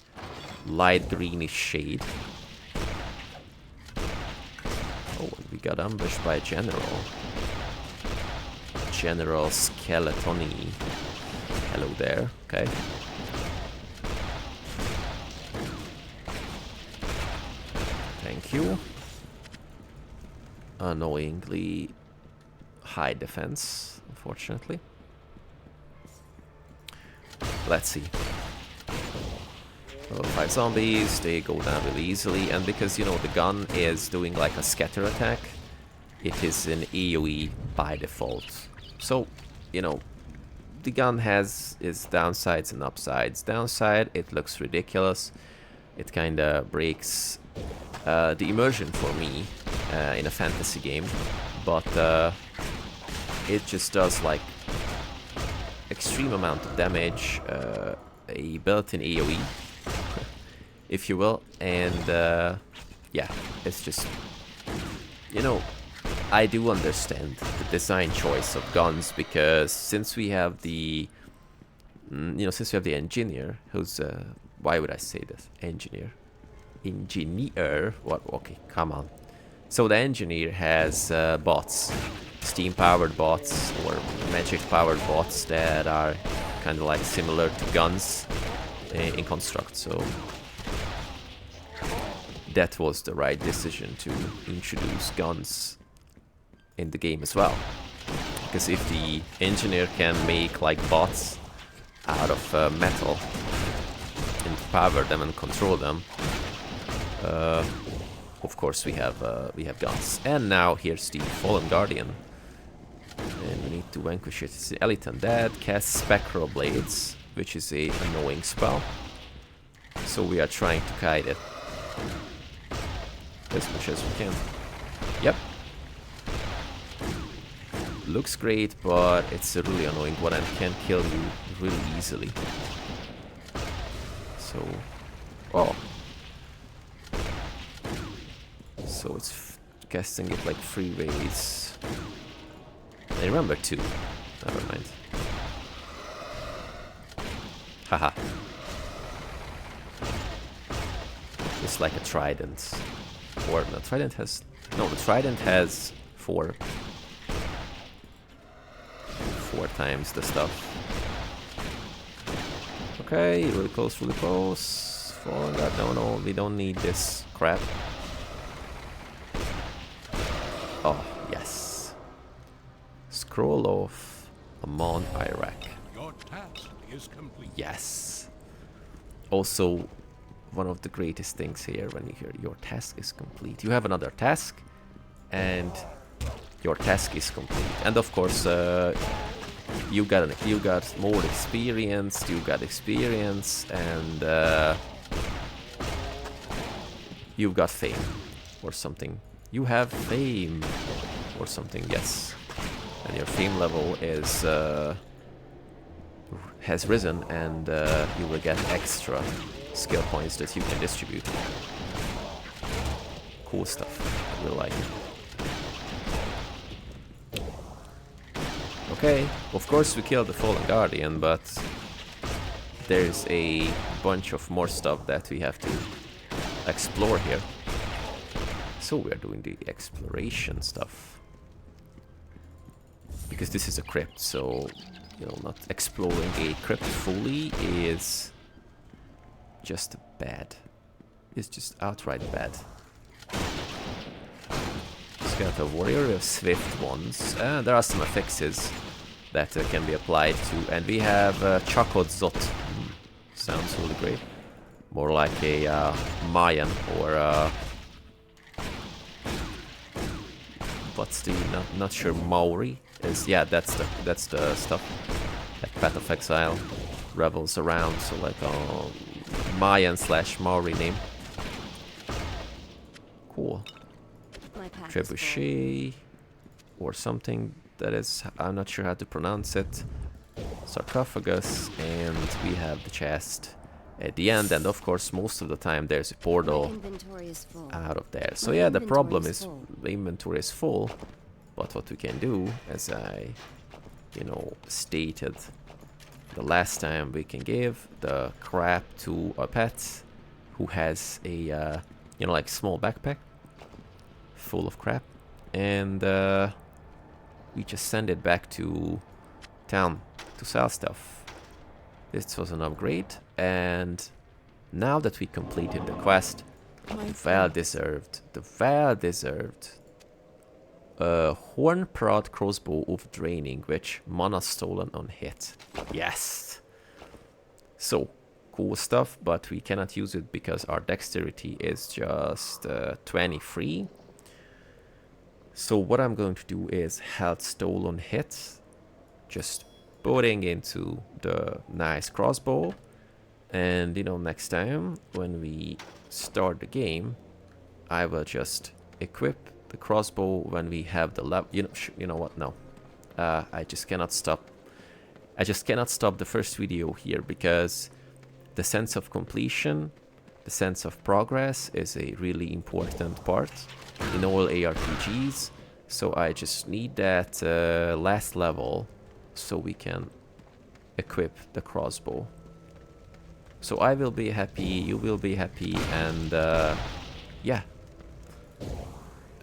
light greenish shade. Oh, and we got ambushed by a general. General Skeletoni. Hello there. Okay. Thank you. Annoyingly high defense, unfortunately. Let's see. 5 zombies, they go down really easily, and because, you know, the gun is doing like a scatter attack, it is an AoE by default. So, you know, the gun has its downsides and upsides. Downside, it looks ridiculous. It kinda breaks the immersion for me in a fantasy game, but it just does like extreme amount of damage, a built-in AoE, if you will, and yeah, it's just, you know, I do understand the design choice of guns, because since we have the, you know, since we have the engineer, who's, why would I say this? Engineer? What? Okay, come on. So the engineer has bots, steam-powered bots or magic-powered bots that are kind of like similar to guns in construct. So that was the right decision to introduce guns in the game as well. Because if the engineer can make like bots out of metal and power them and control them, of course we have guns. And now here's the Fallen Guardian, and we need to vanquish it. It's the Elite Undead, casts Spectral Blades, which is a annoying spell. So we are trying to kite it as much as we can. Yep. Looks great, but it's a really annoying one and can kill you really easily. So, oh. So it's casting it like 3 ways. I remember 2. Never mind. Haha. It's like a trident. Or no, trident has... No, the trident has 4 times the stuff. Okay, really close, really close. Fallen Guard, no, we don't need this crap. Oh, yes. Scroll of Anom-Irek. Your task is complete. Yes. Also, one of the greatest things here when you hear your task is complete. You have another task, and your task is complete. And of course, you got more experience. You got experience, and you've got fame or something. You have fame or something, yes. And your fame level is has risen, and you will get extra skill points that you can distribute. Cool stuff. I really like it. Okay, of course we killed the Fallen Guardian, but there's a bunch of more stuff that we have to explore here. So we are doing the exploration stuff. Because this is a crypt, so, you know, not exploring a crypt fully is just bad. It's just outright bad. Skeleton Warrior, we have Swift ones. There are some affixes that can be applied to. And we have Chakotzot. Sounds really great. More like a Mayan or what's the not sure Maori is. Yeah, that's the stuff that Path of Exile revels around. So like a Mayan / Maori name. Cool. Trebuchet or something that is, I'm not sure how to pronounce it. Sarcophagus, and we have the chest at the end, and of course most of the time there's a portal out of there. So yeah, the problem is the inventory is full, but what we can do, as I, you know, stated the last time, we can give the crap to a pet who has a, you know, like small backpack full of crap, and we just send it back to town to sell stuff. This was an upgrade, and now that we completed the quest, well-deserved, Horn-Prod Crossbow of Draining, which mana stolen on hit. Yes! So, cool stuff, but we cannot use it because our dexterity is just 23. So what I'm going to do is health stolen hits, just putting into the nice crossbow. And you know, next time when we start the game, I will just equip the crossbow when we have the level. You know what? No, I just cannot stop. I just cannot stop the first video here because the sense of completion, the sense of progress is a really important part in all ARPGs. So I just need that last level so we can equip the crossbow. So I will be happy, you will be happy, and yeah,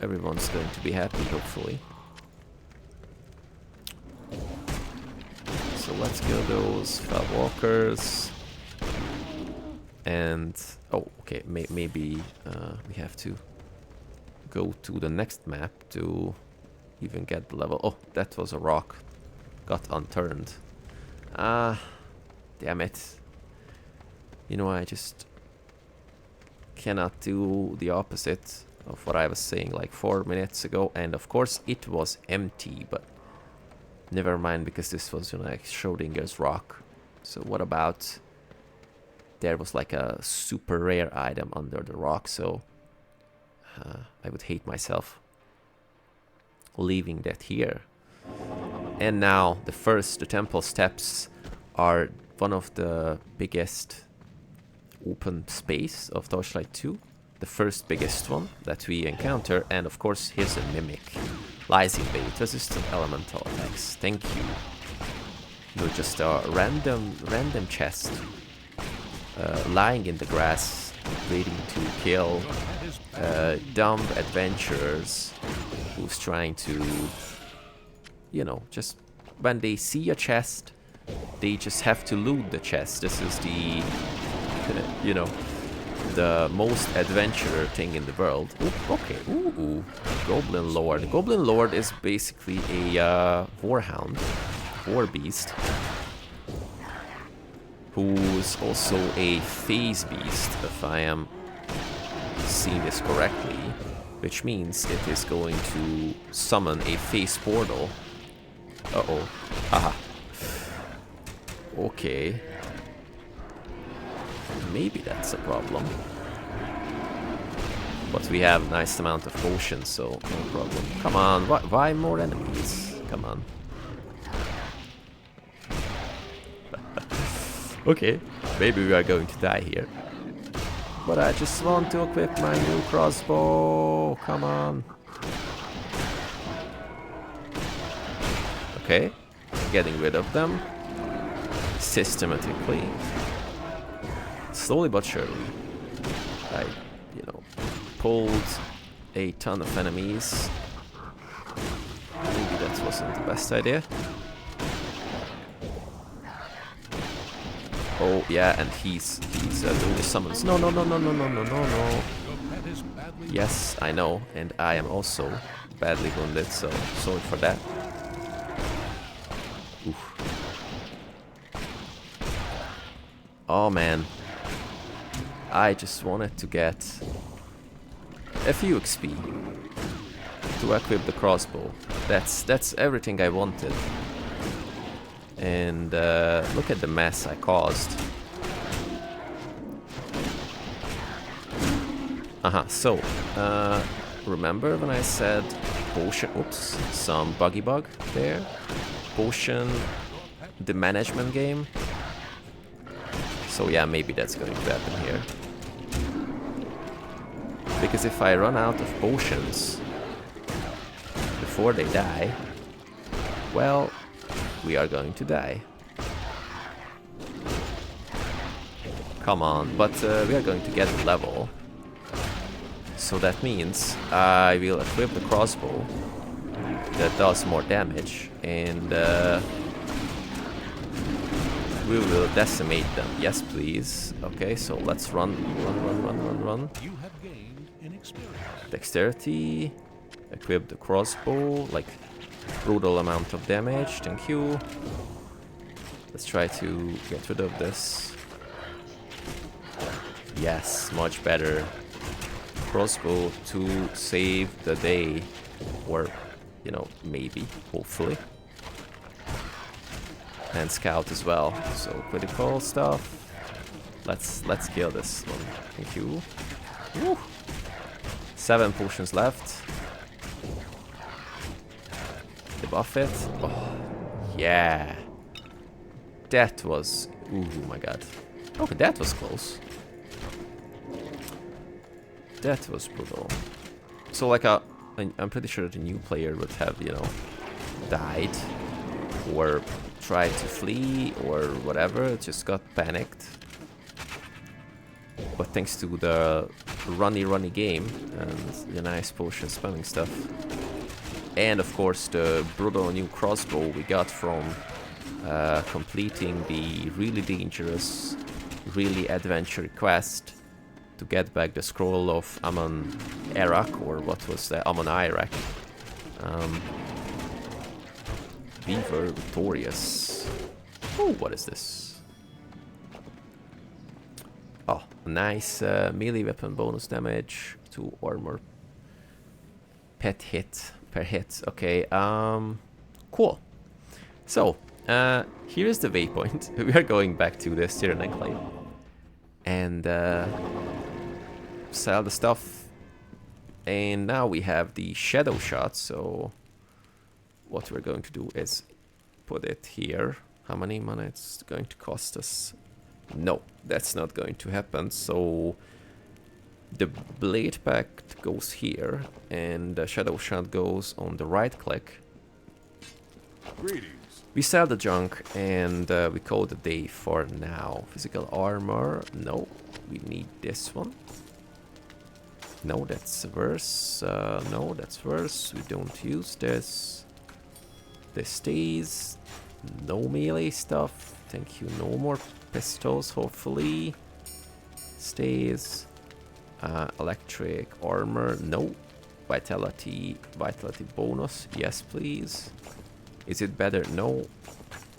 everyone's going to be happy, hopefully. So let's kill those fell walkers. And oh, okay, maybe we have to go to the next map to even get the level. Oh, that was a rock, got unturned. Damn it. You know, I just cannot do the opposite of what I was saying like 4 minutes ago. And of course it was empty, but never mind, because this was, you know, like Schrodinger's rock. So what about... There was like a super rare item under the rock, so... I would hate myself leaving that here. And now the temple steps are one of the biggest open space of Torchlight 2. The first biggest one that we encounter, and of course here's a mimic. Lies in bait, resistant elemental attacks. Thank you. No, just a random chest lying in the grass, waiting to kill dumb adventurers who's trying to, you know, just when they see a chest, they just have to loot the chest. This is the, you know, the most adventurer thing in the world. Ooh, okay, ooh, Goblin Lord. Goblin Lord is basically a warhound, warbeast, who's also a phase beast, if I am seeing this correctly, which means it is going to summon a phase portal. Uh-oh. Haha. Okay. Maybe that's a problem. But we have a nice amount of potions, so no problem. Come on, why more enemies? Come on. Okay, maybe we are going to die here. But I just want to equip my new crossbow. Come on. Okay, getting rid of them systematically. Slowly but surely. I, you know, pulled a ton of enemies. Maybe that wasn't the best idea. Oh yeah, and he's doing the summons. No. Yes, I know, and I am also badly wounded, so sorry for that. Oof. Oh man, I just wanted to get a few XP to equip the crossbow. That's everything I wanted. And look at the mess I caused. So remember when I said potion, oops, some buggy bug there? Potion, the management game. So yeah, maybe that's going to happen here. Because if I run out of potions before they die, well, we are going to die. Come on, but we are going to get the level. So that means I will equip the crossbow that does more damage, and we will decimate them. Yes, please. Okay, so let's run. You have gained in experience. Dexterity. Equip the crossbow, like brutal amount of damage. Thank you. Let's try to get rid of this Yes, much better. Crossbow to save the day. Or, you know, maybe, hopefully. And scout as well. So critical stuff. Let's kill this one. Thank you. Woo. 7 potions left. Debuff it. Oh, yeah. That was... Oh my god. Okay, that was close. That was brutal. So like I'm pretty sure the new player would have, you know, died. Or tried to flee or whatever, just got panicked. But thanks to the runny game and the nice potion spamming stuff. And of course the brutal new crossbow we got from completing the really dangerous, really adventure quest to get back the Scroll of Anom-Irek, or what was the Anom-Irek. We were victorious. Oh, what is this? Oh, nice melee weapon bonus damage to armor. Per hit. Okay, cool. So, here is the waypoint. We are going back to the Estherian Enclave. And sell the stuff. And now we have the shadow shot, so what we're going to do is put it here. How many mana it's going to cost us? No, that's not going to happen. So the blade pact goes here, and the shadow shot goes on the right click. Greetings. We sell the junk, and we call it a day for now. Physical armor, no. We need this one. No, that's worse. No, that's worse. We don't use this. This stays. No melee stuff. Thank you. No more pistols, hopefully. Stays. Electric armor. No. Vitality bonus. Yes, please. Is it better? No.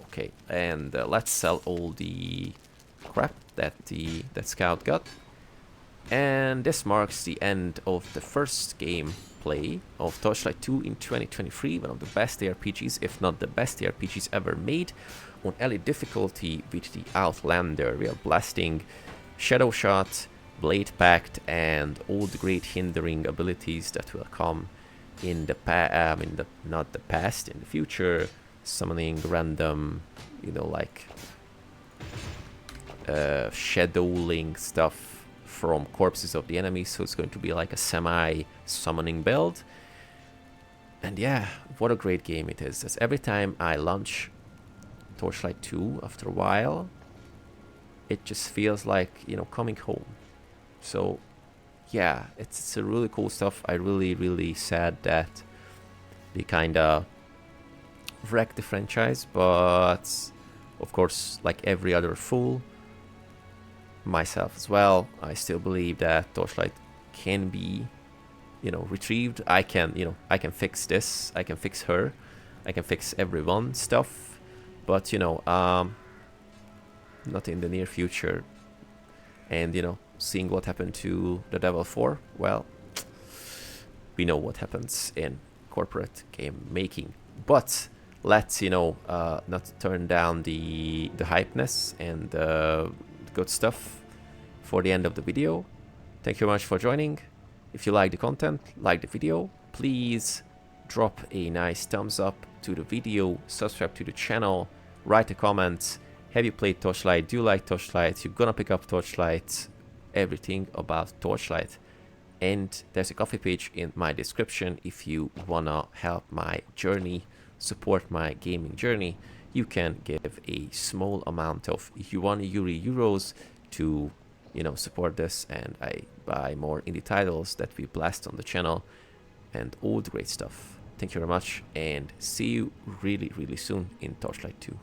Okay, and let's sell all the crap that that scout got. And this marks the end of the first gameplay of Torchlight II in 2023, one of the best ARPGs, if not the best ARPGs ever made, on elite difficulty with the Outlander. We are blasting Shadow Shot, Blade Pact, and all the great hindering abilities that will come in the not the past, in the future, summoning random, you know, like shadowing stuff from corpses of the enemy, so it's going to be like a semi-summoning build. And yeah, what a great game it is. As every time I launch Torchlight 2 after a while, it just feels like, you know, coming home. So yeah, it's a really cool stuff. I really sad that they kinda wrecked the franchise, but of course, like every other fool, myself as well, I still believe that Torchlight can be, you know, retrieved. I can fix this, I can fix her, I can fix everyone stuff, but you know, not in the near future. And you know, seeing what happened to the Devil 4, well, we know what happens in corporate game making. But let's, you know, not turn down the hypeness and the good stuff for the end of the video. Thank you very much for joining. If you like the content, like the video, please drop a nice thumbs up to the video, subscribe to the channel, write a comment. Have you played Torchlight? Do you like Torchlight? You're gonna pick up Torchlight. Everything about Torchlight. And there's a coffee page in my description if you wanna help my journey, support my gaming journey. You can give a small amount of €1 to, you know, support this, and I buy more indie titles that we blast on the channel and all the great stuff. Thank you very much, and see you really soon in Torchlight 2.